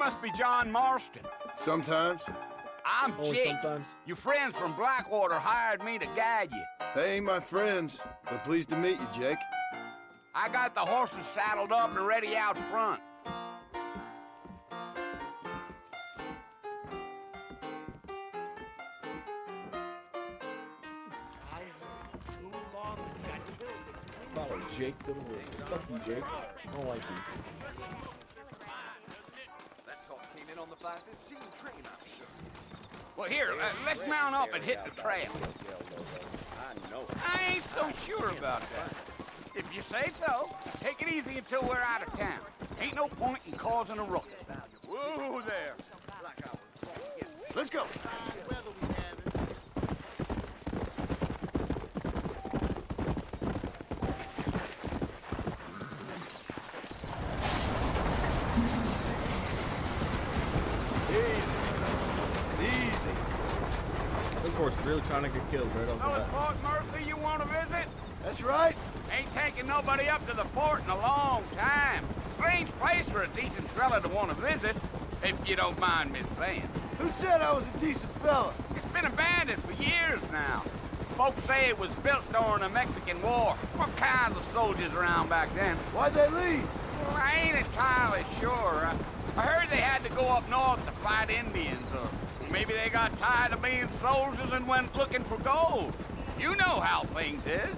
must be John Marston. Sometimes. I'm Only Jake. sometimes. Your friends from Blackwater hired me to guide you. They ain't my friends, but pleased to meet you, Jake. I got the horses saddled up and ready out front. Follow Jake to the woods. Fuck you, Jake. I don't like you. Well, here, let's mount up and hit the trail. I ain't so sure about that. If you say so, take it easy until we're out of town. Ain't no point in causing a ruckus. Whoa there. Let's go. This horse is really trying to get killed right off the Know bat. Fort Mercy you want to visit? That's right. Ain't taking nobody up to the fort in a long time. Strange place for a decent fella to want to visit, if you don't mind me saying. Who said I was a decent fella? It's been abandoned for years now. Folks say it was built during the Mexican War. What kinds of soldiers around back then? Why'd they leave? Well, I ain't entirely sure. I heard they had to go up north to fight Indians, or maybe they got tired of being soldiers and went looking for gold. You know how things is.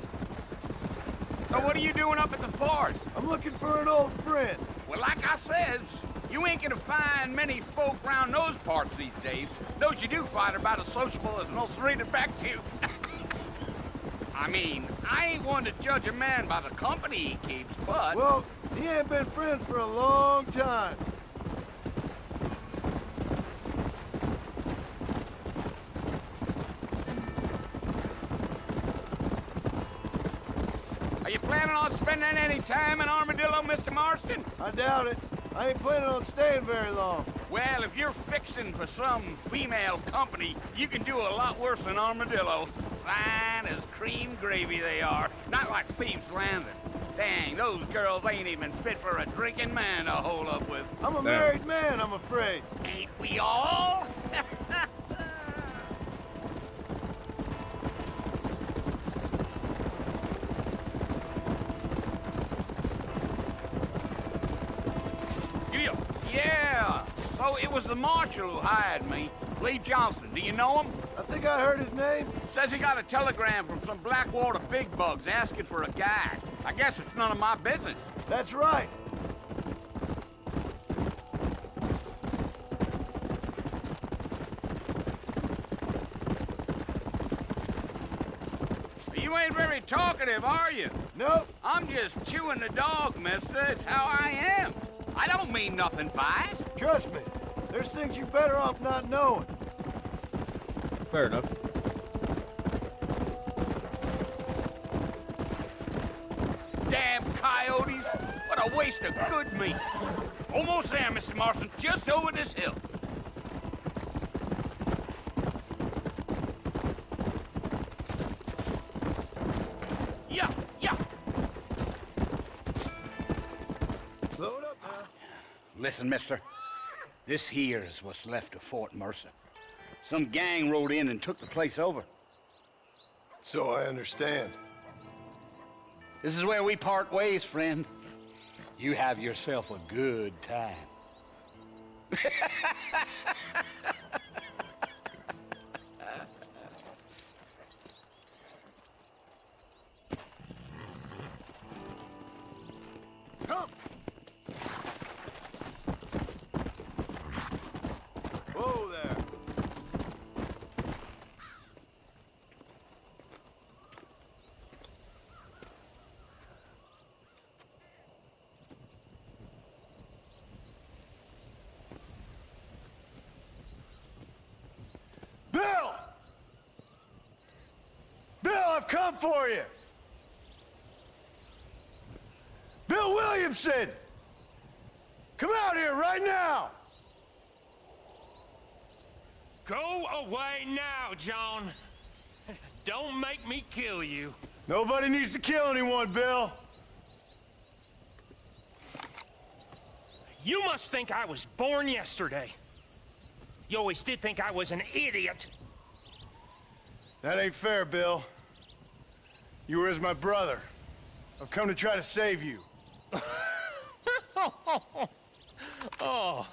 So what are you doing up at the fort? I'm looking for an old friend. Well, like I says, you ain't gonna find many folk round those parts these days. Those you do find are about as sociable as most reading back to you. I mean, I ain't one to judge a man by the company he keeps, but... Well, he ain't been friends for a long time. Are you planning on spending any time in Armadillo, Mr. Marston? I doubt it. I ain't planning on staying very long. Well, if you're fixing for some female company, you can do a lot worse than Armadillo. Fine as cream gravy they are. Not like Thieves' Landing. Dang, those girls ain't even fit for a drinking man to hole up with. I'm a married man, I'm afraid. Ain't we all? Yeah, so it was the marshal who hired me, Lee Johnson. Do you know him? I think I heard his name. Says he got a telegram from some Blackwater big bugs asking for a guide. I guess it's none of my business. That's right. You ain't very talkative, are you? Nope. I'm just chewing the dog, mister. It's how I am. I don't mean nothing by it. Trust me. There's things you're better off not knowing. Fair enough. Damn coyotes. What a waste of good meat. Almost there, Mr. Marston. Just over this hill. Yeah, yeah. Load up now. Listen, mister. This here is what's left of Fort Mercer. Some gang rode in and took the place over. So I understand. This is where we part ways, friend. You have yourself a good time. Come! Whoa there. Bill! Bill, I've come for you! Bill Williamson! Come out here right now! Go away now, John. Don't make me kill you. Nobody needs to kill anyone, Bill. You must think I was born yesterday. You always did think I was an idiot. That ain't fair, Bill. You were as my brother. I've come to try to save you. Oh.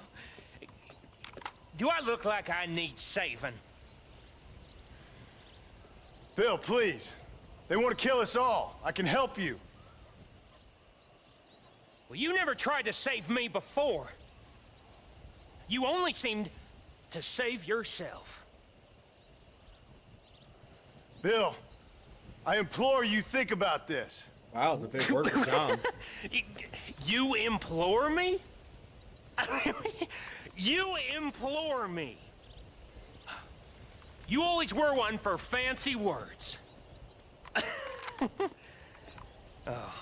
Do I look like I need saving? Bill, please. They want to kill us all. I can help you. Well, you never tried to save me before. You only seemed to save yourself. Bill, I implore you think about this. Wow, it's a big word for John. You implore me? You implore me. You always were one for fancy words. Oh.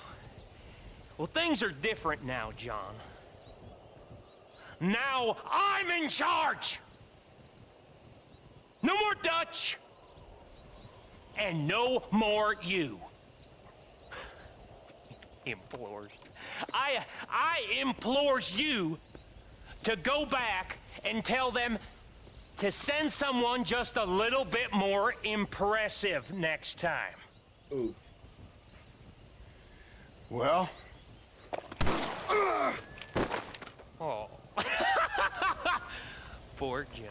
Well, things are different now, John. Now I'm in charge! No more Dutch! And no more you. Implores. I implores you to go back and tell them to send someone just a little bit more impressive next time. Ooh. Well? Oh. Poor John.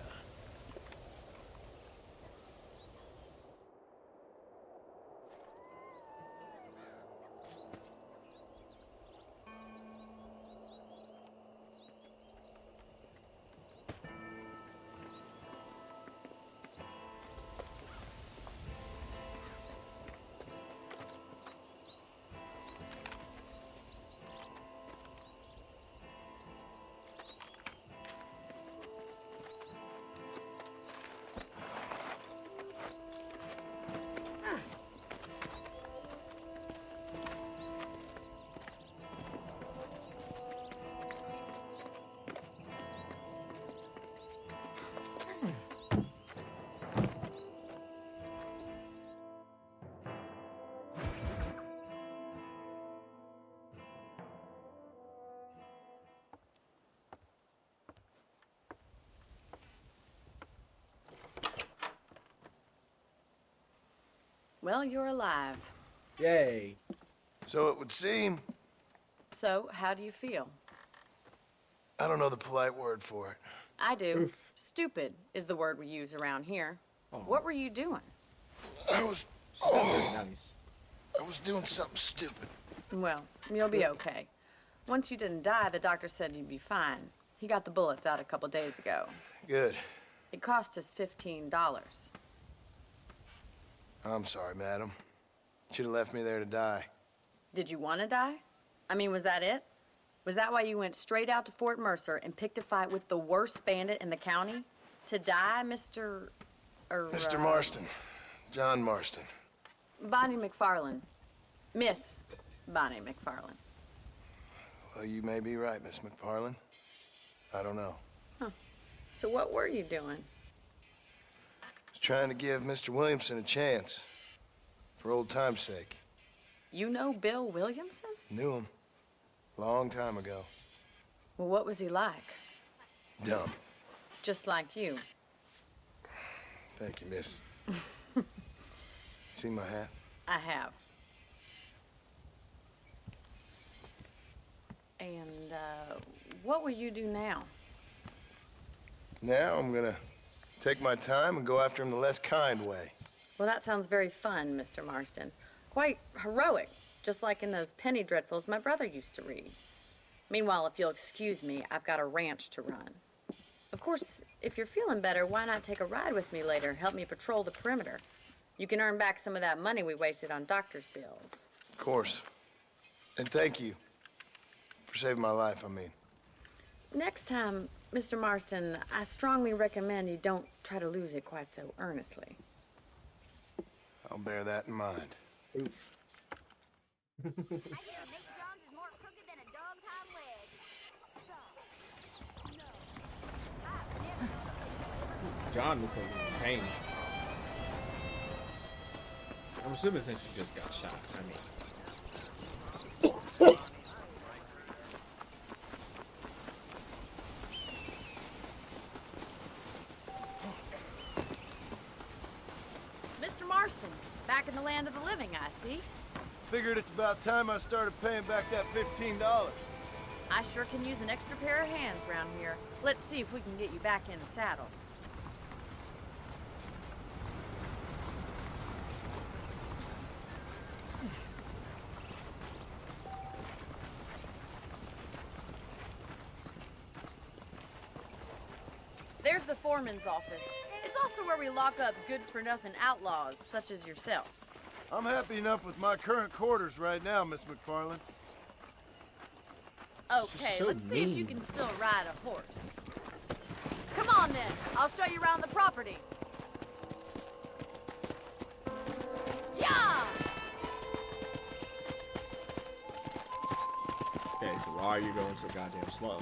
Well, you're alive. Yay. So it would seem. So, how do you feel? I don't know the polite word for it. I do. Oof. Stupid is the word we use around here. Oh. What were you doing? I was Nice. doing something stupid. Well, you'll be okay. Once you didn't die, the doctor said you'd be fine. He got the bullets out a couple days ago. Good. It cost us $15. I'm sorry, madam. Should have left me there to die. Did you want to die? I mean, was that it? Was that why you went straight out to Fort Mercer and picked a fight with the worst bandit in the county? To die, Mr. Mr. Marston. John Marston. Bonnie McFarland. Miss Bonnie McFarland. Well, you may be right, Miss McFarland. I don't know. So what were you doing? I was trying to give Mr. Williamson a chance. For old time's sake. You know Bill Williamson? Knew him. Long time ago. Well, what was he like? Dumb. Just like you. Thank you, miss. See my hat? I have. And, what will you do now? Now I'm gonna take my time and go after him the less kind way. Well, that sounds very fun, Mr. Marston. Quite heroic, just like in those penny dreadfuls my brother used to read. Meanwhile, if you'll excuse me, I've got a ranch to run. Of course, if you're feeling better, why not take a ride with me later? Help me patrol the perimeter. You can earn back some of that money we wasted on doctor's bills. Of course. And thank you for saving my life, I mean. Next time, Mr. Marston, I strongly recommend you don't try to lose it quite so earnestly. I'll bear that in mind. Oof. I hear Nate Jones is more crooked than a dog's hind leg. So, no. I've never known a John looks like he's in pain. I'm assuming since you just got shot. I mean. back in the land of the living, I see. Figured it's about time I started paying back that $15. I sure can use an extra pair of hands around here. Let's see if we can get you back in the saddle. There's the foreman's office. It's also where we lock up good-for-nothing outlaws, such as yourself. I'm happy enough with my current quarters right now, Miss McFarland. Okay, so let's see if you mean. can still ride a horse. Come on then, I'll show you around the property. Yeah! Okay, so why are you going so goddamn slow?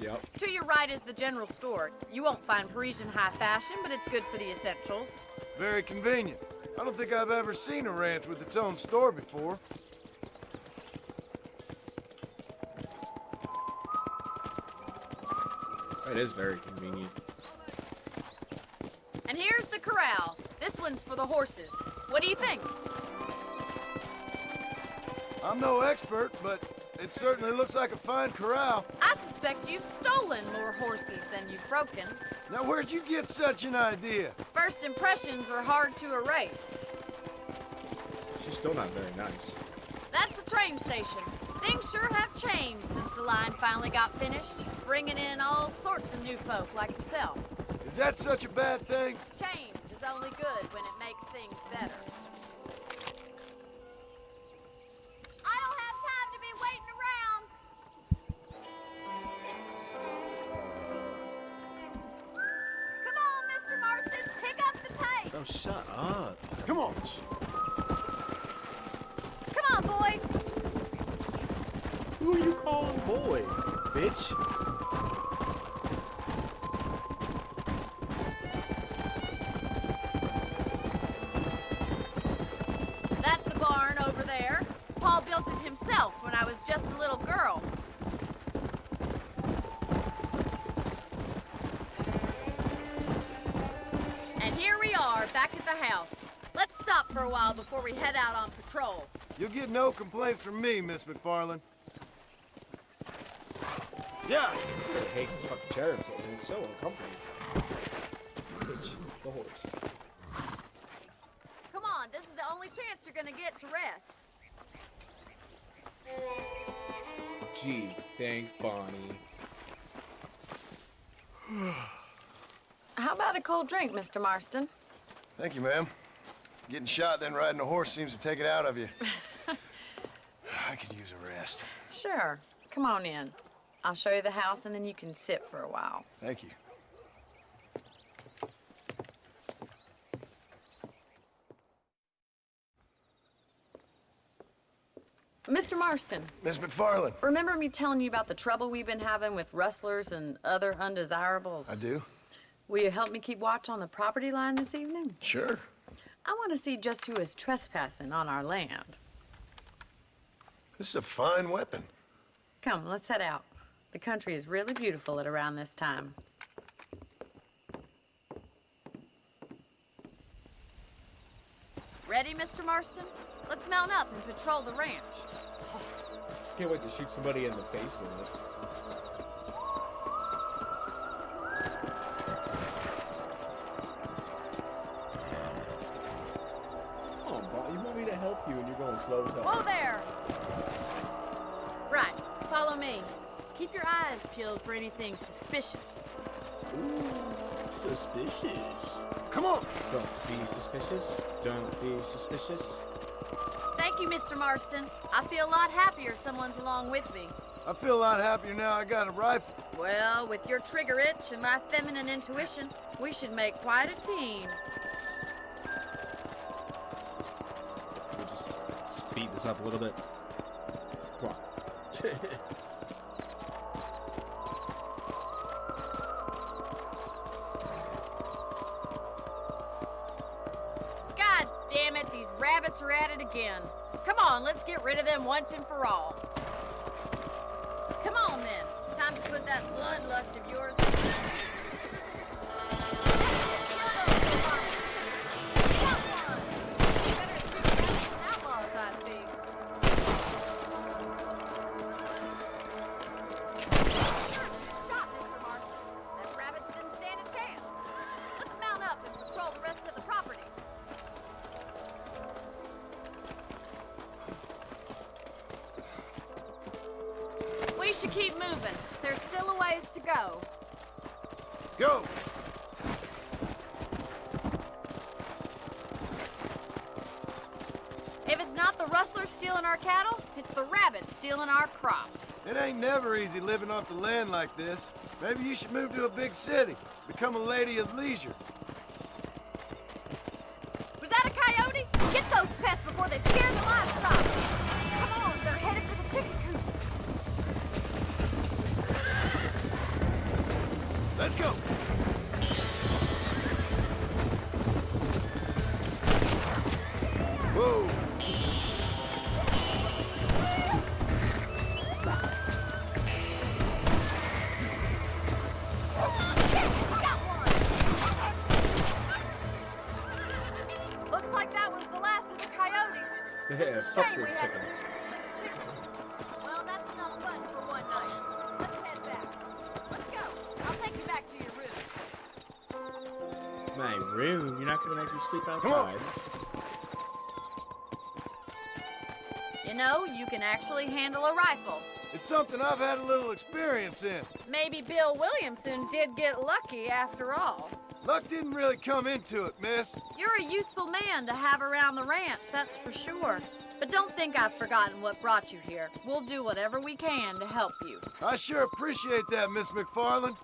Yep. To your right is the general store. You won't find Parisian high fashion, but it's good for the essentials. Very convenient. I don't think I've ever seen a ranch with its own store before. It is very convenient. And here's the corral. This one's for the horses. What do you think? I'm no expert, but it certainly looks like a fine corral. I suspect you've stolen more horses than you've broken. Now, where'd you get such an idea? First impressions are hard to erase. She's still not very nice. That's the train station. Things sure have changed since the line finally got finished, bringing in all sorts of new folk like yourself. Is that such a bad thing? Change is only good when it makes things better. I don't have time to be waiting around. Come on, Mr. Marston, pick up the pace. Oh, shut up. Come on. Come on, boys. Who are you calling boy, bitch? That's the barn over there. Paul built it himself when I was just a little girl. And here we are, back at the house. Let's stop for a while before we head out on patrol. You'll get no complaints from me, Miss McFarland. Yeah. I hate these fucking cherubs. It's so uncomfortable. Bitch, the horse. Come on, this is the only chance you're gonna get to rest. Gee, thanks, Bonnie. How about a cold drink, Mr. Marston? Thank you, ma'am. Getting shot, then riding a horse seems to take it out of you. I could use a rest. Sure. Come on in. I'll show you the house, and then you can sit for a while. Thank you. Mr. Marston, Miss McFarland. remember me telling you about the trouble we've been having with rustlers and other undesirables? I do? Will you help me keep watch on the property line this evening? Sure. I want to see just who is trespassing on our land. This is a fine weapon. Come, let's head out. The country is really beautiful at around this time. Ready, Mr. Marston? Let's mount up and patrol the ranch. Can't wait to shoot somebody in the face with it. Come on, Bob. You want me to help you and you're going slow as hell. Whoa there! Right, follow me. Keep your eyes peeled for anything suspicious. Ooh, suspicious. Come on. Don't be suspicious. Don't be suspicious. Thank you, Mr. Marston. I feel a lot happier someone's along with me. I feel a lot happier now I got a rifle. Well, with your trigger itch and my feminine intuition, we should make quite a team. We'll just speed this up a little bit. Come on. God damn it, rabbits are at it again. Come on, let's get rid of them once and for all. Come on, then. Time to put that bloodlust of yours to use. We should keep moving. There's still a ways to go. Go! If it's not the rustlers stealing our cattle, it's the rabbits stealing our crops. It ain't never easy living off the land like this. Maybe you should move to a big city. Become a lady of leisure. Was that a coyote? Get those pests before they scare the livestock. Come on, they're headed for the chicken coop. Let's go! Whoa! Looks like that was the last of the coyotes. Yeah, fuck the chickens. Well, that's enough fun for one night. Let's head back. Let's go. I'll take you back to your room. My room? You're not gonna make me sleep on. outside? You know, you can actually handle a rifle. It's something I've had a little experience in. Maybe Bill Williamson did get lucky after all. Luck didn't really come into it, miss. You're a useful man to have around the ranch, that's for sure. But don't think I've forgotten what brought you here. We'll do whatever we can to help you. I sure appreciate that, Miss McFarland.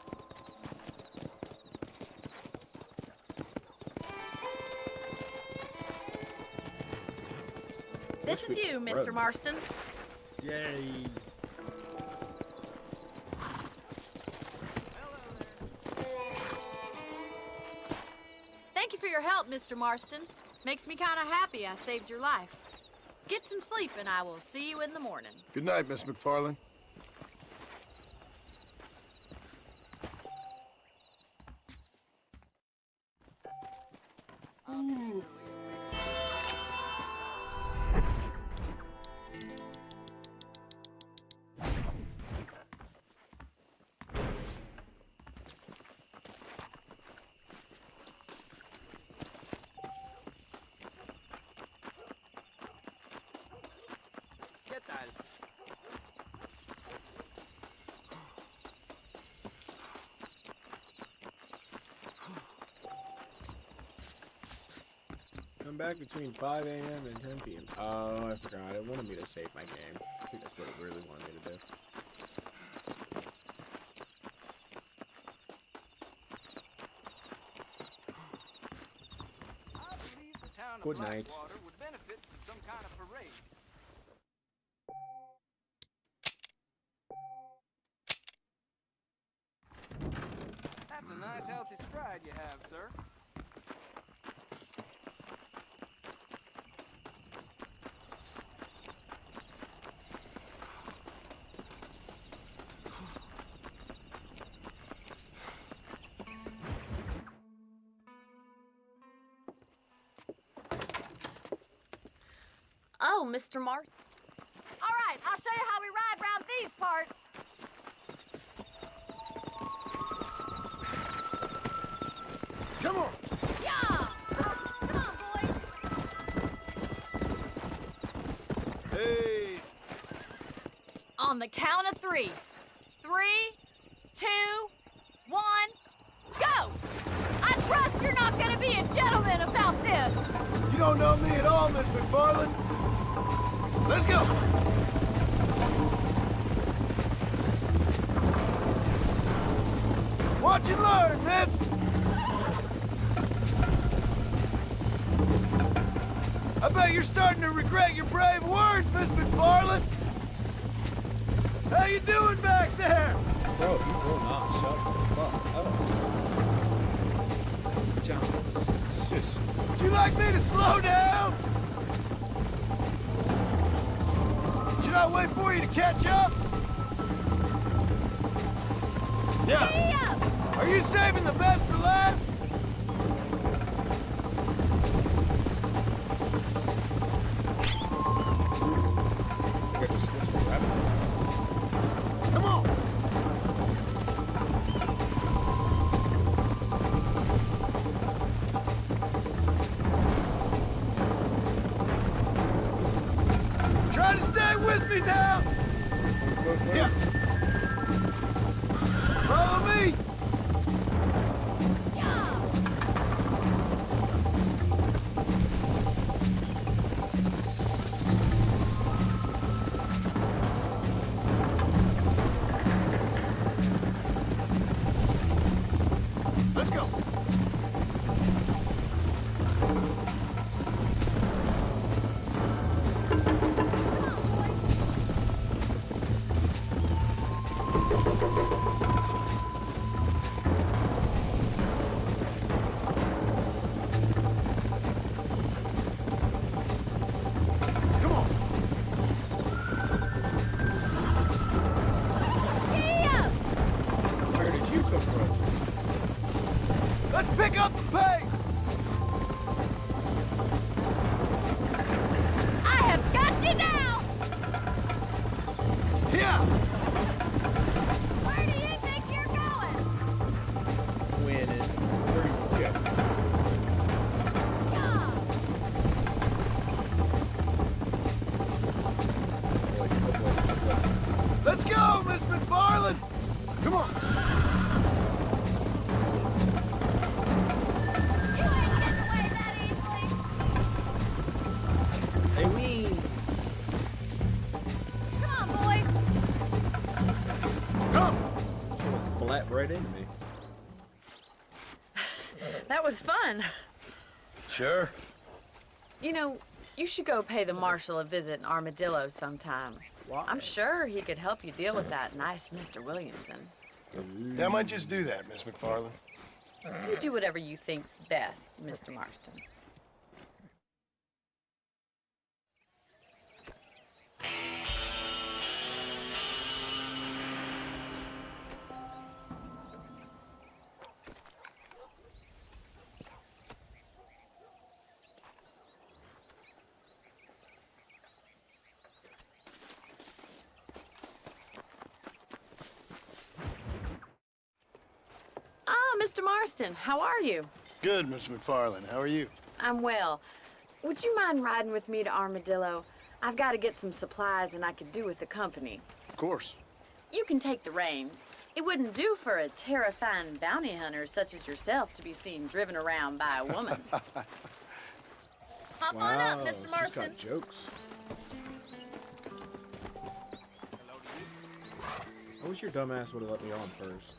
This is you, Mr. Marston. Yay. Thank you for your help, Mr. Marston. Makes me kind of happy I saved your life. Get some sleep and I will see you in the morning. Good night, Miss McFarland. Come back between 5 a.m. and 10 p.m. Oh, I forgot. It wanted me to save my game. I think that's what it really wanted me to do. Good night. Would benefit from some kind of parade. That's a nice healthy stride you have, sir. Oh, Mr. Marston. All right, I'll show you how we ride round these parts. Come on! Yeah! Come on, boys. Hey! On the count of 3. 3, 2, 1, go! I trust you're not gonna be a gentleman about this. You don't know me at all, Miss McFarland. Let's go! Watch and learn, miss! I bet you're starting to regret your brave words, Miss McFarland! How you doing back there? Bro, you will not shut the fuck up. John, shush. Would you like me to slow down? I wait for you to catch up? Yeah. Are you saving the best for last? Come on. Try to stay with me now. Yeah. Follow me. Let's go. Come on. Where did you come from? Let's pick up the pace. I have got you now! Yeah. Where do you think you're going? Winning. Where you go? Let's go, Miss McFarland. Come on. You ain't getting away that easily! Hey, we. Come on, boys! Come. Flat right into me. That was fun. Sure. You know, you should go pay the marshal a visit in Armadillo sometime. Why? I'm sure he could help you deal with that nice Mr. Williamson. Yeah, I might just do that, Miss McFarland. You do whatever you think's best, Mr. Marston. Ah, Mr. Marston, how are you? Good, Miss McFarland. How are you? I'm well. Would you mind riding with me to Armadillo? I've got to get some supplies and I could do with the company. Of course. You can take the reins. It wouldn't do for a terrifying bounty hunter such as yourself to be seen driven around by a woman. Hop on up, Mr. She's Marston. got jokes. I wish your dumbass would have let me on first.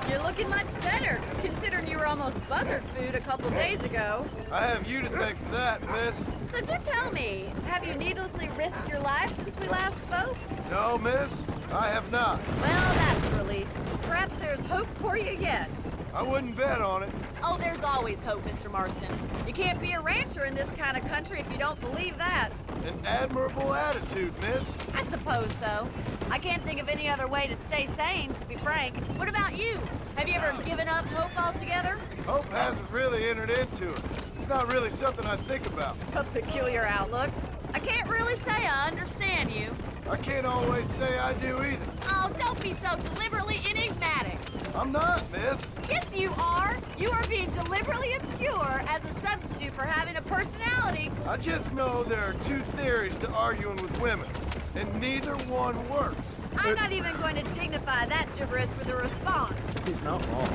You're looking much better, considering you were almost buzzard food a couple days ago. I have you to thank for that, miss. So do tell me, have you needlessly risked your life since we last spoke? No, miss. I have not. Well, that's a relief. Perhaps there's hope for you yet. I wouldn't bet on it. Oh, there's always hope, Mr. Marston. You can't be a rancher in this kind of country if you don't believe that. An admirable attitude, miss. I suppose so. I can't think of any other way to stay sane, to be frank. What about you? Have you ever given up hope altogether? Hope hasn't really entered into it. It's not really something I think about. A peculiar outlook. I can't really say I understand you. I can't always say I do either. Oh, don't be so deliberately enigmatic. I'm not, miss. Yes, you are. You are being deliberately obscure as a substitute for having a personality. I just know there are two theories to arguing with women, and neither one works. I'm not even going to dignify that gibberish with a response. He's not wrong.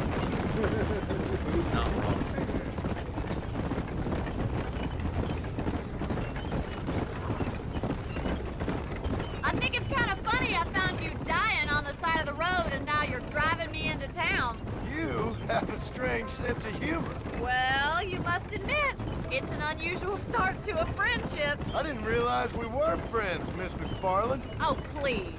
He's not wrong. I think it's kind of funny I found you dying on the side of the road and now you're driving me into town. You have a strange sense of humor. Well, you must admit, it's an unusual start to a friendship. I didn't realize we were friends, Miss McFarland. Oh, please.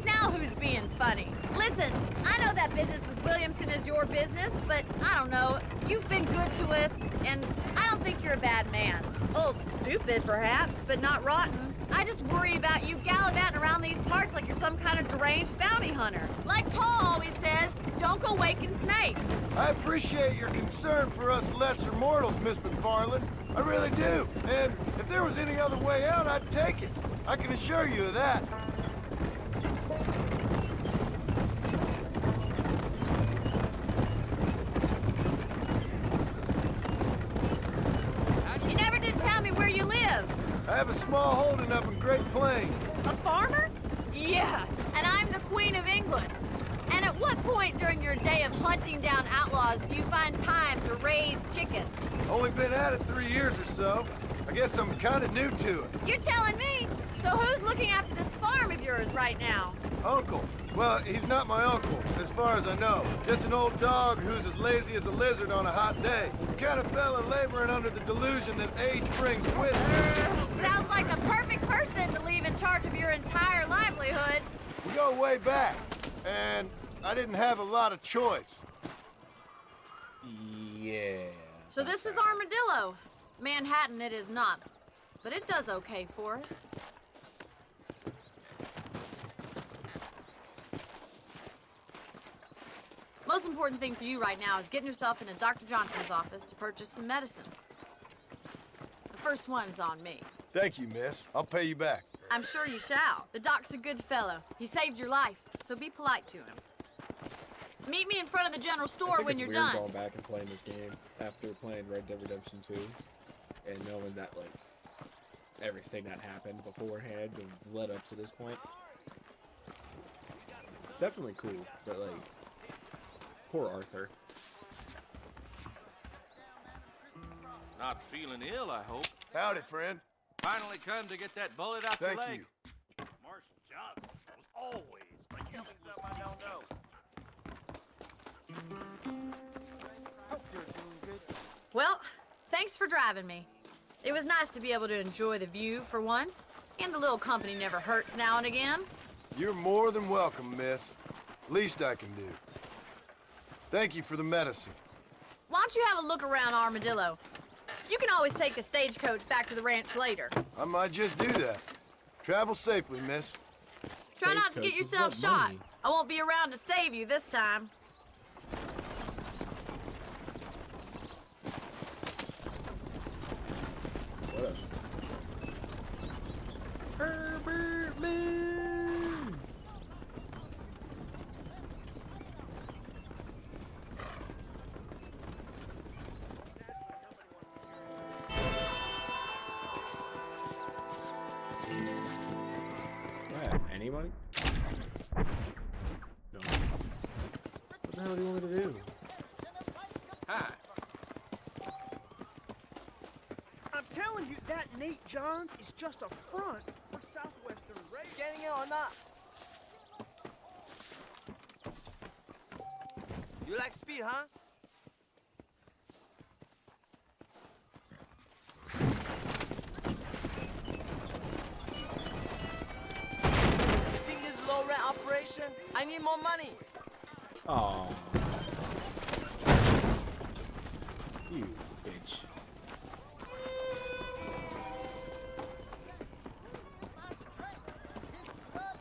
Now who's being funny? Listen, I know that that business with Williamson is your business, but I don't know. You've been good to us, and I don't think you're a bad man. A little stupid, perhaps, but not rotten. I just worry about you gallivanting around these parts like you're some kind of deranged bounty hunter. Like Paul always says, don't go waking snakes. I appreciate your concern for us lesser mortals, Miss McFarland. I really do. And if there was any other way out, I'd take it. I can assure you of that. You never did tell me where you live. I have a small holding up in Great Plains. A farmer? Yeah, and I'm the Queen of England. And at what point during your day of hunting down outlaws do you find time to raise chickens? Only been at it 3 years or so. I guess I'm kind of new to it. You're telling me? So who's looking after this farm of yours right now? Uncle. Well, he's not my uncle, as far as I know. Just an old dog who's as lazy as a lizard on a hot day. The kind of fella laboring under the delusion that age brings wisdom. Sounds like the perfect person to leave in charge of your entire livelihood. We go way back, and I didn't have a lot of choice. Yeah. So this is Armadillo. Manhattan it is not, but it does okay for us. Most important thing for you right now is getting yourself into Dr. Johnson's office to purchase some medicine. The first one's on me. Thank you, miss. I'll pay you back. I'm sure you shall. The doc's a good fellow. He saved your life, so be polite to him. Meet me in front of the general store when you're done. It's weird going back and playing this game after playing Red Dead Redemption 2 and knowing that, like, everything that happened beforehand and led up to this point. Definitely cool, but, like, poor Arthur. Not feeling ill, I hope. Howdy, friend. Finally come to get that bullet out Thank your leg. you. Marshal Johnson was always like you something I don't know. Well, thanks for driving me. It was nice to be able to enjoy the view for once, and a little company never hurts now and again. You're more than welcome, miss. Least I can do. Thank you for the medicine. Why don't you have a look around Armadillo? You can always take a stagecoach back to the ranch later. I might just do that. Travel safely, miss. Try not to get Stagecoach with yourself what shot. money? I won't be around to save you this time. What else? Herbert Moon! Do I have any money? No. What the hell do you want me to do? Hi. I'm telling you, that Nate Johns is just a front for Southwestern race. Getting it or not? You like speed, huh? You think this low rent operation? I need more money. Aw. You bitch.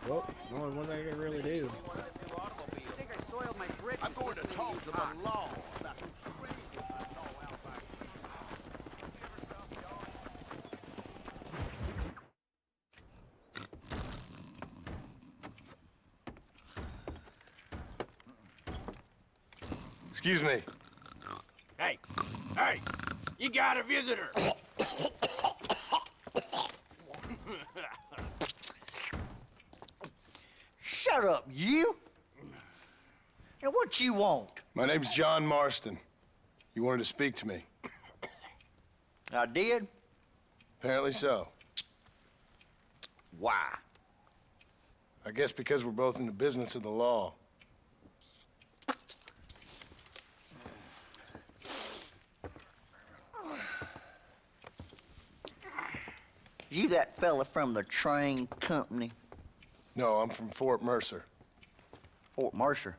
Well, only one thing I can really do. I'm going to talk to the law. Excuse me. Hey, hey, you got a visitor. Shut up, you! Now, what you want? My name's John Marston. You wanted to speak to me. I did? Apparently so. Why? I guess because we're both in the business of the law. You that fella from the train company? No, I'm from Fort Mercer. Fort Mercer?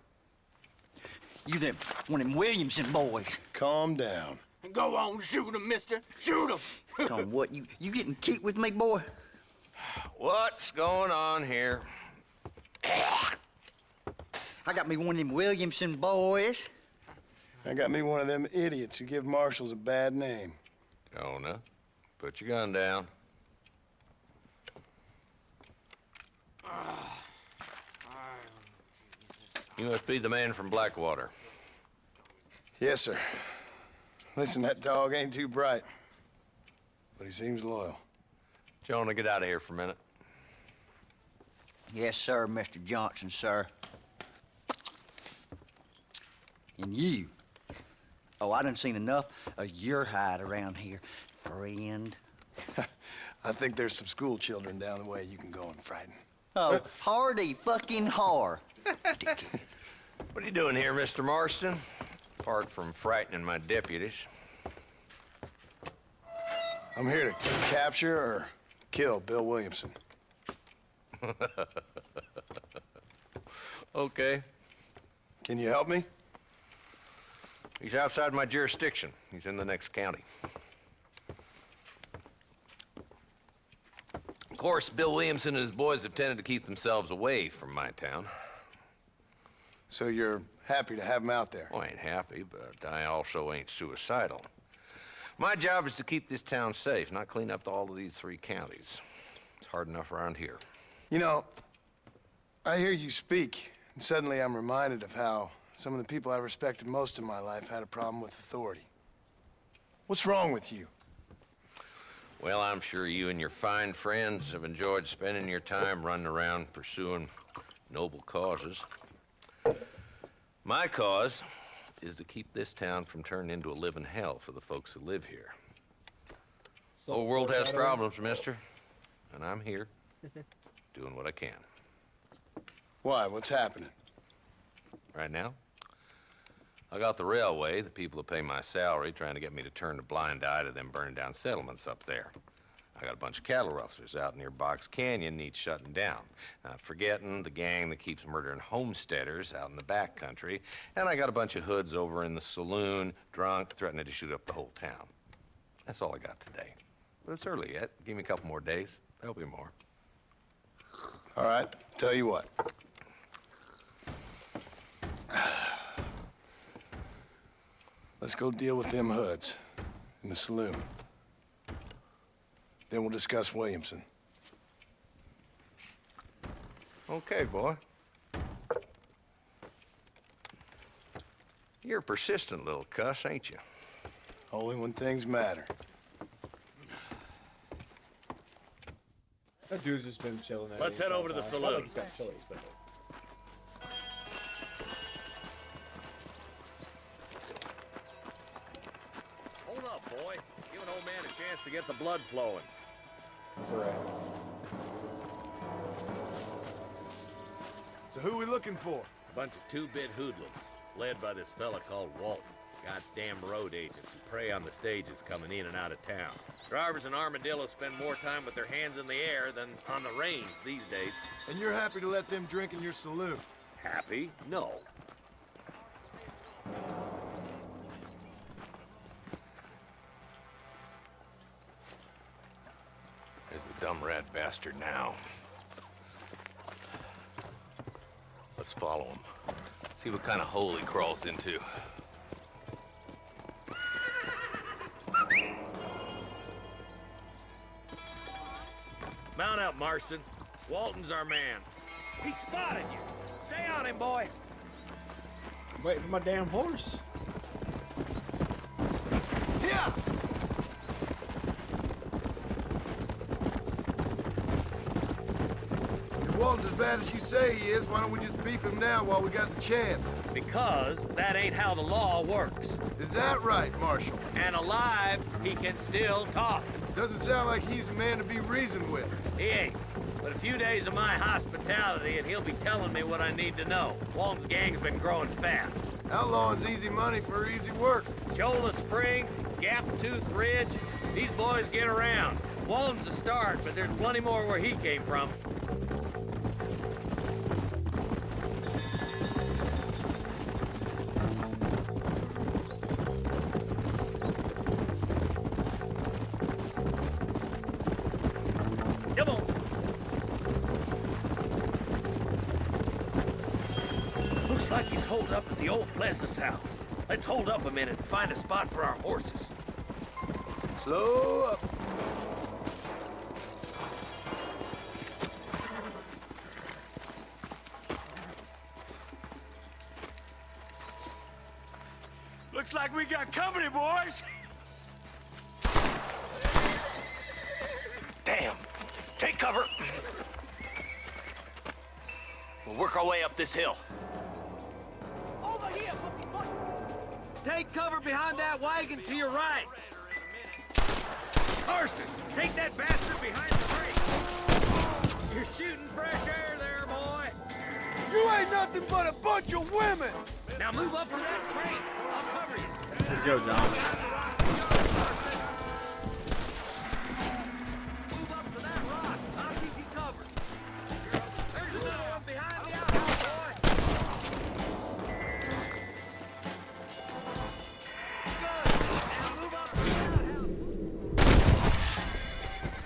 You them one of them Williamson boys. Calm down. Go on, shoot him, mister. Shoot him. Come on, what? You getting kicked with me, boy? What's going on here? I got me one of them Williamson boys. I got me one of them idiots who give marshals a bad name. Jonah, put your gun down. You must be the man from Blackwater. Yes, sir. Listen, that dog ain't too bright, but he seems loyal. Jonah, get out of here for a minute. Yes, sir, Mr. Johnson, sir. And you. Oh, I done seen enough of your hide around here, friend. I think there's some school children down the way you can go and frighten. Oh, hardy fucking har. Dickhead. What are you doing here, Mr. Marston? Apart from frightening my deputies. I'm here to capture or kill Bill Williamson. Okay. Can you help me? He's outside my jurisdiction. He's in the next county. Of course, Bill Williamson and his boys have tended to keep themselves away from my town. So you're happy to have him out there? Well, I ain't happy, but I also ain't suicidal. My job is to keep this town safe, not clean up all of these 3 counties. It's hard enough around here. You know, I hear you speak, and suddenly I'm reminded of how some of the people I respected most in my life had a problem with authority. What's wrong with you? Well, I'm sure you and your fine friends have enjoyed spending your time running around pursuing noble causes. My cause is to keep this town from turning into a living hell for the folks who live here. The whole world has problems, mister, and I'm here doing what I can. Why? What's happening? Right now, I got the railway, the people who pay my salary, trying to get me to turn a blind eye to them burning down settlements up there. I got a bunch of cattle rustlers out near Box Canyon needs shutting down. Not forgetting the gang that keeps murdering homesteaders out in the back country. And I got a bunch of hoods over in the saloon, drunk, threatening to shoot up the whole town. That's all I got today. But it's early yet. Give me a couple more days. There'll be more. All right, tell you what. Let's go deal with them hoods in the saloon. Then we'll discuss Williamson. Okay, boy. You're a persistent little cuss, ain't you? Only when things matter. That dude's just been chilling there. Let's head over to the saloon. He's got chilies, but... Hold up, boy. Give an old man a chance to get the blood flowing. Correct. So who we looking for? A bunch of 2-bit hoodlums, led by this fella called Walton. Goddamn road agents who prey on the stages coming in and out of town. Drivers in Armadillo spend more time with their hands in the air than on the reins these days. And you're happy to let them drink in your saloon? Happy? No. There's the dumb rat bastard now. Let's follow him. See what kind of hole he crawls into. Mount up, Marston. Walton's our man. He spotted you. Stay on him, boy. Wait for my damn horse. Yeah! If Walton's as bad as you say he is, why don't we just beef him now while we got the chance? Because that ain't how the law works. Is that right, Marshal? And alive, he can still talk. Doesn't sound like he's a man to be reasoned with. He ain't. But a few days of my hospitality and he'll be telling me what I need to know. Walton's gang's been growing fast. Outlawing's easy money for easy work. Cholla Springs, Gap Tooth Ridge, these boys get around. Walton's a start, but there's plenty more where he came from. like he's holed up at the old Pleasance house. Let's hold up a minute and find a spot for our horses. Slow up. Looks like we got company, boys. Damn. Take cover. We'll work our way up this hill. Over here, Take cover behind that wagon to your right. Marston, take that bastard behind the tree. You're shooting fresh air there, boy. You ain't nothing but a bunch of women! Now move up to that crate. I'll cover you. Here we go, John. Move up to that rock. I'll keep you covered. There's another one behind the outhouse, boy. Good. Now move up to the outhouse.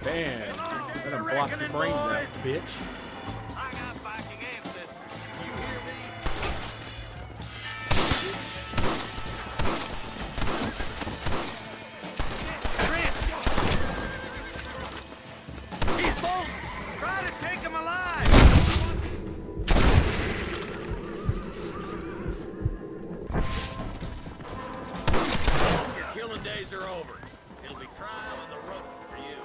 Bam. Let him block your brains out, bitch. I got backing ancestors. You hear me? He's bolting! Try to take him alive! Your killing days are over. It'll be trial and the rope for you.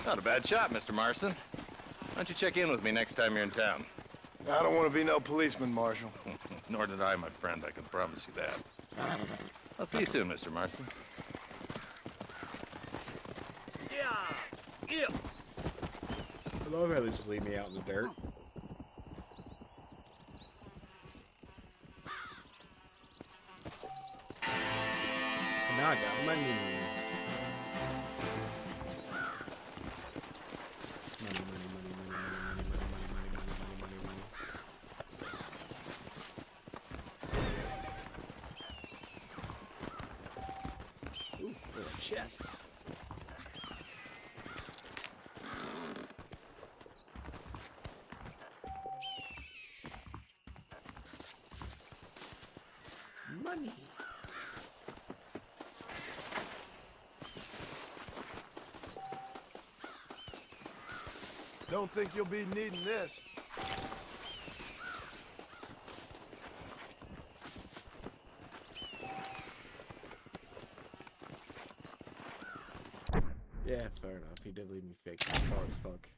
Not a bad shot, Mr. Marston. Why don't you check in with me next time you're in town? I don't want to be no policeman, Marshal. Nor did I, my friend. I can promise you that. I'll see you soon, Mr. Marston. Yeah! I love how they just leave me out in the dirt. Now I got money. Ooh, little chest. Money. Don't think you'll be needing this. Yeah, fair enough. He did leave me fake far as fuck.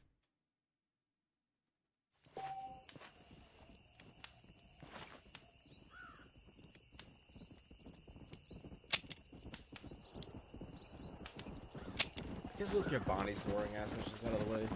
I guess let's get Bonnie's boring ass missions out of the way.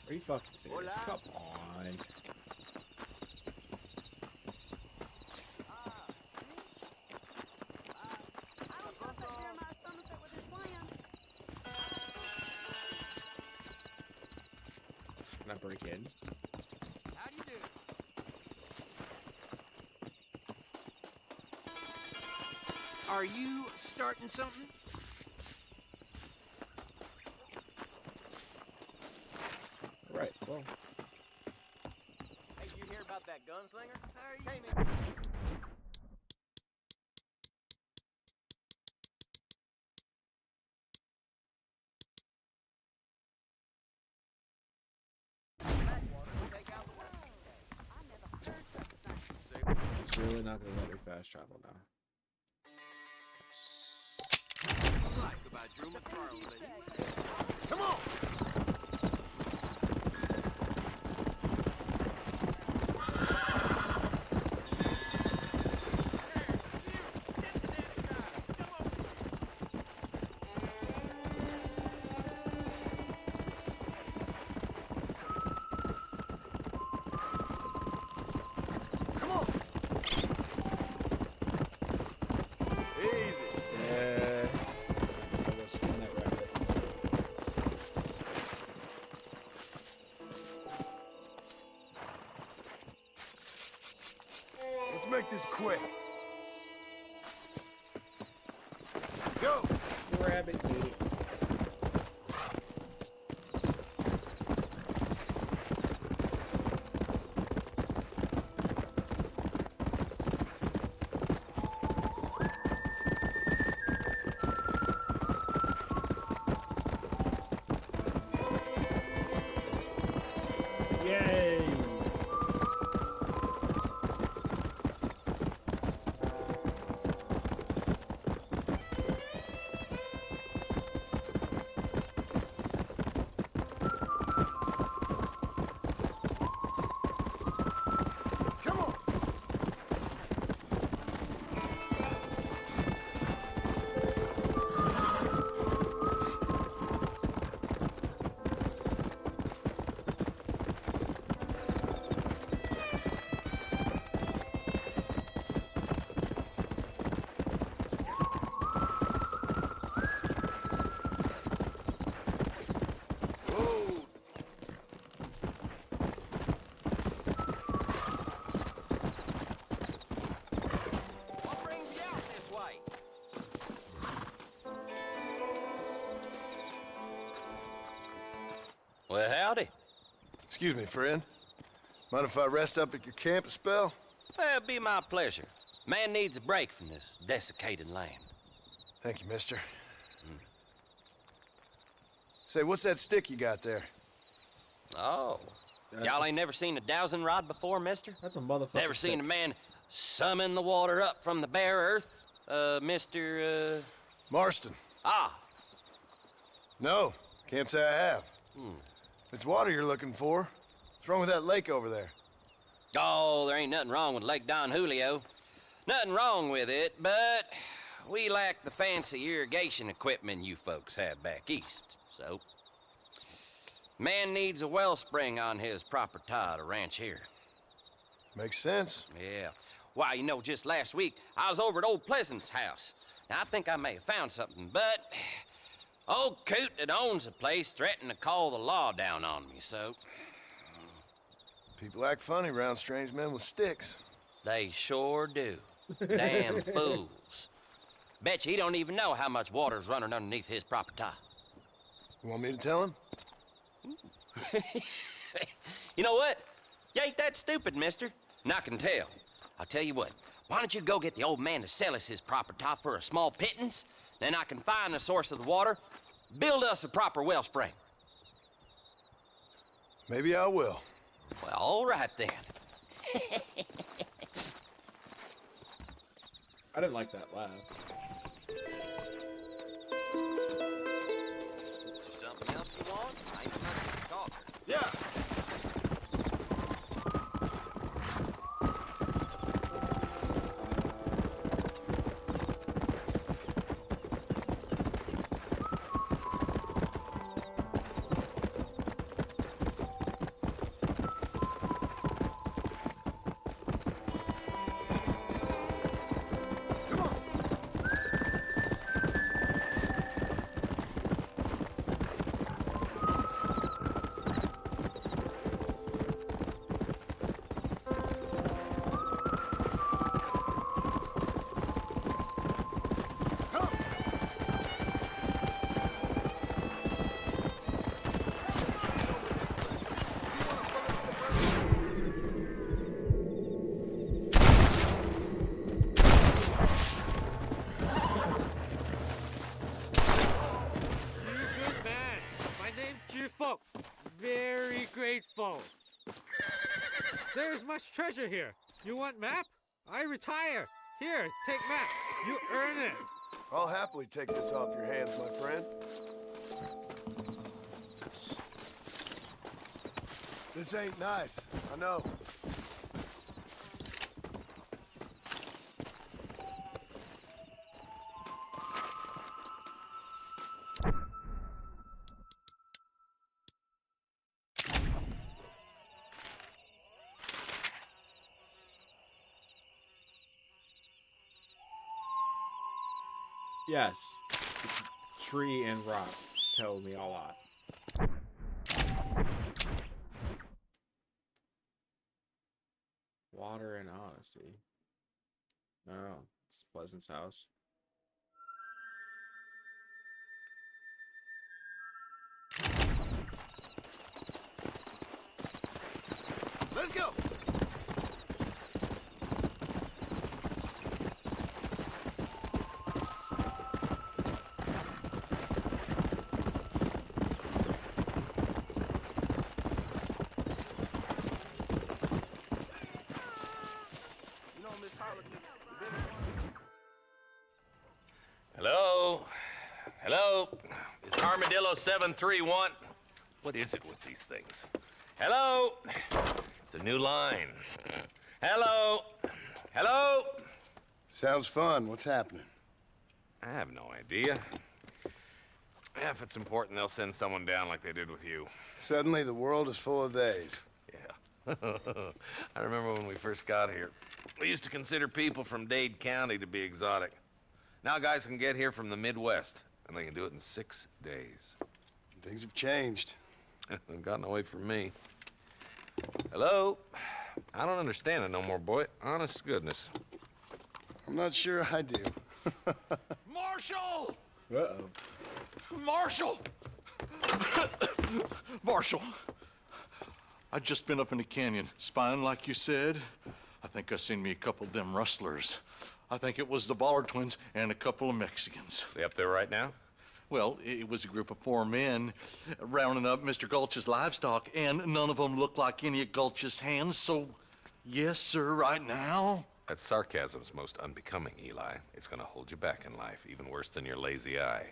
Are you fucking serious? Come on. Can I break in? How do you do? Are you starting something? Right, well. Hey, did you hear about that gunslinger? How are you? It's really not gonna let me fast travel now. Come on! make this quick. Go! Rabbit meat. Yay! Come on! Whoa! What brings you out this way? Well, howdy. Excuse me, friend. Mind if I rest up at your camp a spell? Well, it'd be my pleasure. Man needs a break from this desiccated land. Thank you, mister. Say, what's that stick you got there? Oh. Y'all ain't never seen a dowsing rod before, mister? That's a motherfucker. Never seen a man summon the water up from the bare earth? Mr. Marston. Ah. No, can't say I have. If it's water you're looking for, what's wrong with that lake over there? Oh, there ain't nothing wrong with Lake Don Julio. Nothing wrong with it, but we lack the fancy irrigation equipment you folks have back east. So, man needs a wellspring on his property to ranch here. Makes sense. Yeah. Why, you know, just last week, I was over at old Pleasant's house. Now, I think I may have found something, but old coot that owns the place threatened to call the law down on me, so People act funny around strange men with sticks. they sure do. Damn fools. Bet you he don't even know how much water's running underneath his property. You want me to tell him? You know what? You ain't that stupid, mister. And I can tell. I'll tell you what. Why don't you go get the old man to sell us his property for a small pittance? Then I can find the source of the water, build us a proper wellspring. Maybe I will. Well, all right then. I didn't like that laugh. Something else you want? I ain't much of a talker. Yeah. Very grateful. There's much treasure here. You want map? I retire. Here, take map. You earn it. I'll happily take this off your hands, my friend. This ain't nice, I know. Yes. Tree and rock tell me a lot. Water and honesty. Oh, it's Pleasant's house. Let's go! Hello? Hello? It's Armadillo 731. What is it with these things? Hello? It's a new line. Hello? Hello? Sounds fun. What's happening? I have no idea. Yeah, if it's important, they'll send someone down like they did with you. Suddenly, the world is full of theys. Yeah. I remember when we first got here. We used to consider people from Dade County to be exotic. Now guys can get here from the Midwest, and they can do it in 6 days. Things have changed. They've gotten away from me. Hello? I don't understand it no more, boy. Honest to goodness. I'm not sure I do. Marshall! Uh-oh. Marshall! Marshall! I just been up in the canyon, spying like you said. I think I seen me a couple of them rustlers. I think it was the Ballard twins and a couple of Mexicans. They up there right now? Well, it was a group of 4 men rounding up Mr. Gulch's livestock, and none of them looked like any of Gulch's hands, so yes, sir, right now. That sarcasm's most unbecoming, Eli. It's gonna hold you back in life, even worse than your lazy eye.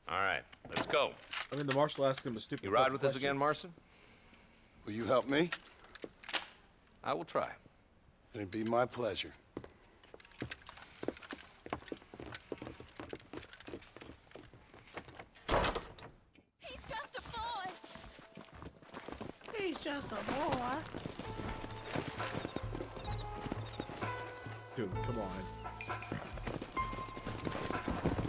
All right, let's go. I mean, the marshal asked him a stupid You ride with us question. again, Marson? Will you help me? I will try. It'd be my pleasure. He's just a boy. He's just a boy. Dude, come on.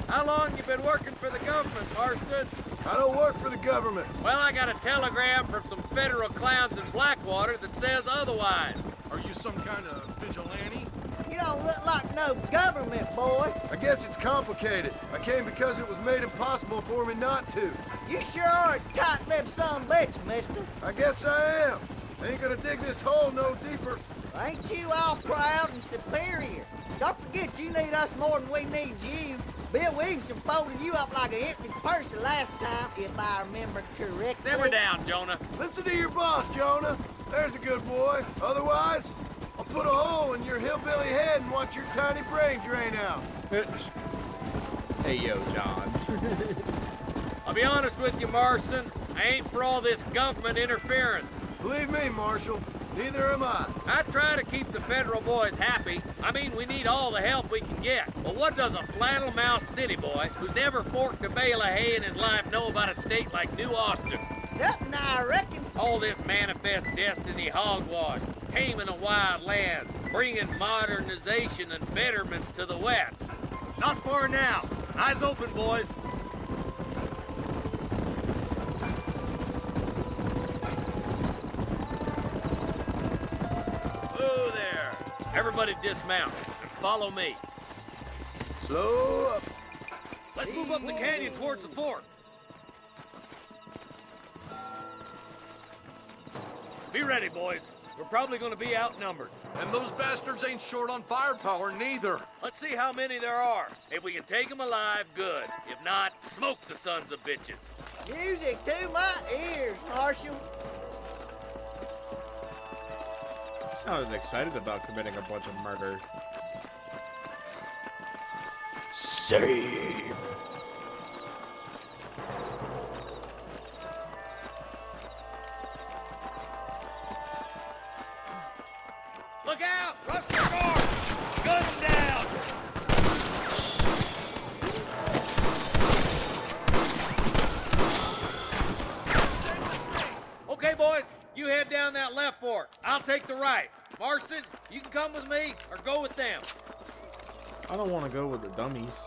How long you been working for the government, Marston? I don't work for the government. Well, I got a telegram from some federal clowns in Blackwater that says otherwise. Are you some kind of vigilante? You don't look like no government boy. I guess it's complicated. I came because it was made impossible for me not to. You sure are a tight-lipped son of a bitch, mister. I guess I am. I ain't gonna dig this hole no deeper. Ain't you all proud and superior? Don't forget you need us more than we need you. Bill Williamson folded you up like an empty purse the last time, if I remember correctly. Simmer down, Jonah. Listen to your boss, Jonah. There's a good boy. Otherwise, I'll put a hole in your hillbilly head and watch your tiny brain drain out. Hey, yo, John. I'll be honest with you, Marston. I ain't for all this government interference. Believe me, Marshal, neither am I. I try to keep the federal boys happy. I mean, we need all the help we can get. But what does a flannel-mouthed city boy who's never forked a bale of hay in his life know about a state like New Austin? Nothing, I reckon. All this manifest destiny hogwash, taming a wild land, bringing modernization and betterments to the West. Not far now. Eyes open, boys. Whoa there. Everybody dismount and follow me. Slow up. Let's move up the canyon towards the fort. Be ready, boys. We're probably going to be outnumbered. And those bastards ain't short on firepower, neither. Let's see how many there are. If we can take them alive, good. If not, smoke the sons of bitches. Music to my ears, Marshal. He sounded excited about committing a bunch of murder. Save. Look out! Rush the guard! Gun down! Okay, boys, you head down that left fork. I'll take the right. Marston, you can come with me or go with them. I don't want to go with the dummies.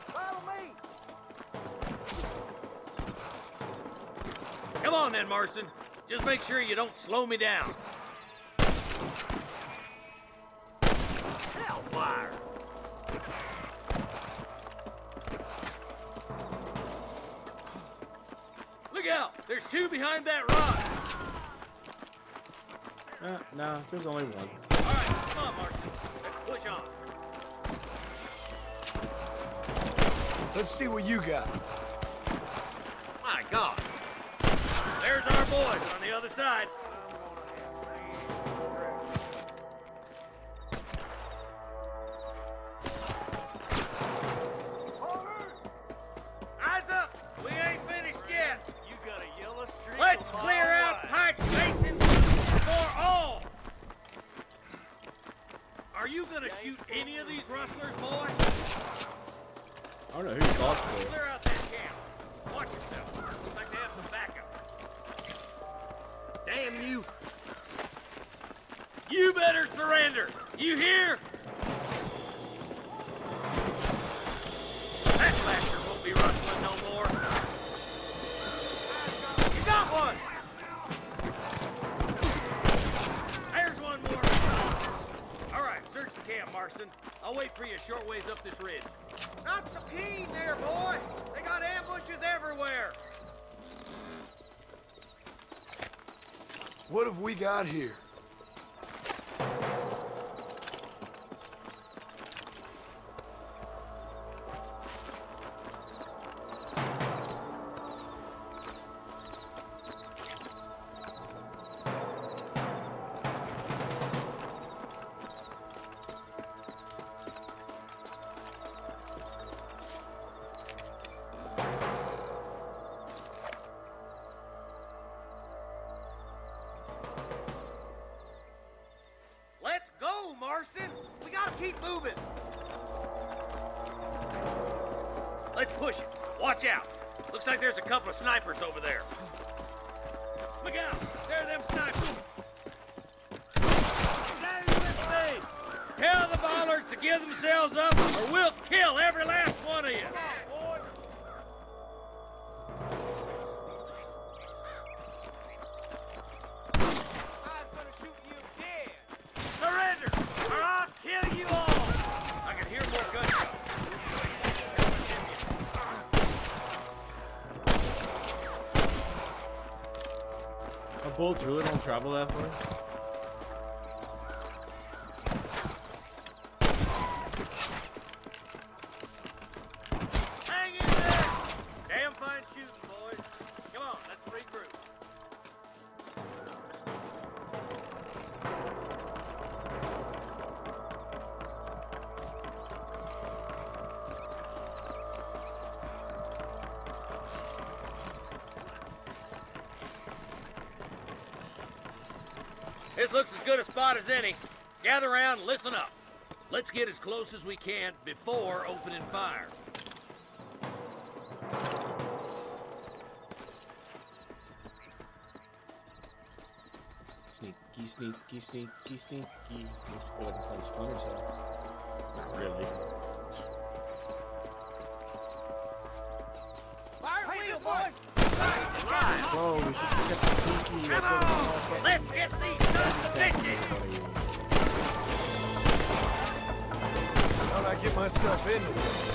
Follow me. Come on then, Marston. Just make sure you don't slow me down. Hellfire! Look out! There's two behind that rock! No, there's only one. All right, come on, Martin. Let's push on. Let's see what you got. My God. There's our boys on the other side. Eyes up! We ain't finished yet. You got a yellow streak. Let's clear out Pike's Basin for all. Are you gonna shoot any of these rustlers, boy? I don't know who you talking to. Clear out that camp. Watch yourself. Looks like they have some backup. Damn you. You better surrender. You hear? That bastard won't be rustling no more. You got one. There's one more. All right, search the camp, Marston. I'll wait for you a short ways up this ridge. Not so keen there, boy. They got ambushes everywhere. What have we got here? Let's go, Marston. We gotta keep moving. Let's push it. Watch out. Looks like there's a couple of snipers over there. Look out. There are them snipers. Stay with me. Tell the bollards to give themselves up or we'll kill every last one of you. Surrender, or I'll kill you all! I can hear more gunshots. Our bullets really don't travel that far. Hang in there! Damn fine shooting, boys. Come on, let's regroup. This looks as good a spot as any. Gather around and listen up. Let's get as close as we can before opening fire. Sneaky, sneaky, sneaky, sneaky. I feel like I'm playing Splinter Cell. Not really. Fire wheel, boys! Bro, we should get the sneaky. Come on! Let's get these sons of bitches! How'd I get myself into this?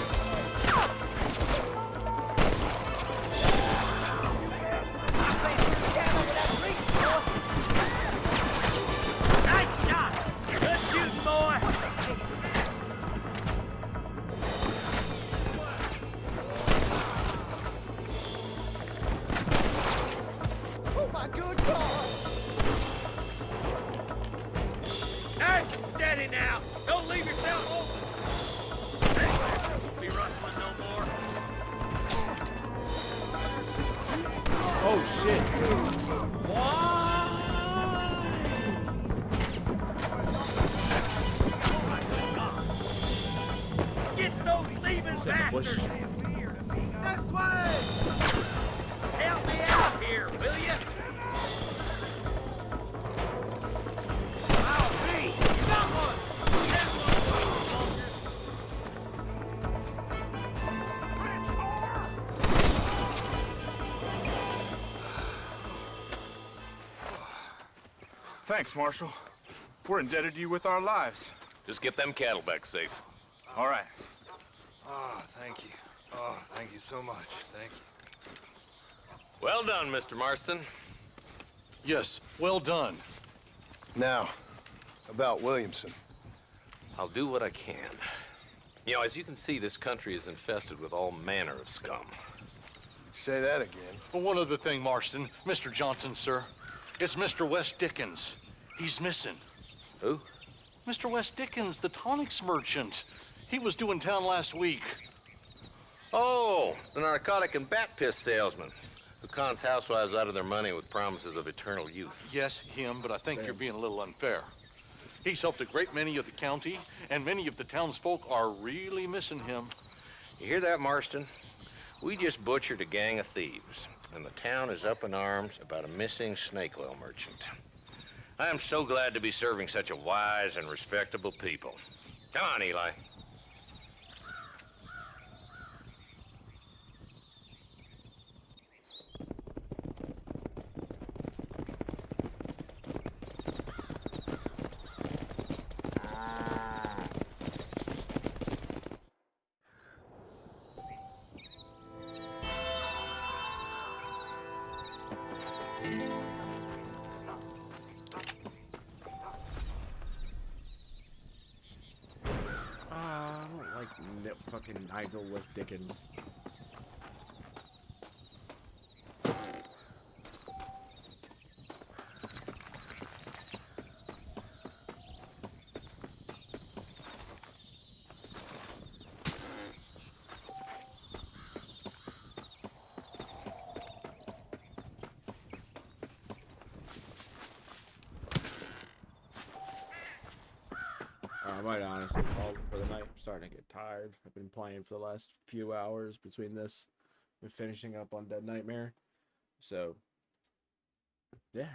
Nice shot! Good shooting, boy! Oh my good God! Nice and steady now! Don't leave yourself open! That bastard won't be rustling no more. Oh shit! Get those thieving bastards! This way! Help me out here, will you? I'll be! You got one! Get one, soldiers! Thanks, Marshal. We're indebted to you with our lives. Just get them cattle back safe. All right. Oh, thank you. Oh, thank you so much. Thank you. Well done, Mr. Marston. Yes, well done. Now, about Williamson. I'll do what I can. You know, as you can see, this country is infested with all manner of scum. Say that again. Well, one other thing, Marston. Mr. Johnson, sir. It's Mr. Wes Dickens. He's missing. Who? Mr. Wes Dickens, the tonics merchant. He was due in town last week. Oh, the narcotic and bat piss salesman who cons housewives out of their money with promises of eternal youth. Yes, him, but I think you're being a little unfair. He's helped a great many of the county, and many of the townsfolk are really missing him. You hear that, Marston? We just butchered a gang of thieves, and the town is up in arms about a missing snake oil merchant. I am so glad to be serving such a wise and respectable people. Come on, Eli. I don't like fucking Nigel West Dickens. I might honestly call it for the night. I'm starting to get tired. I've been playing for the last few hours between this and finishing up on Dead Nightmare. So, yeah.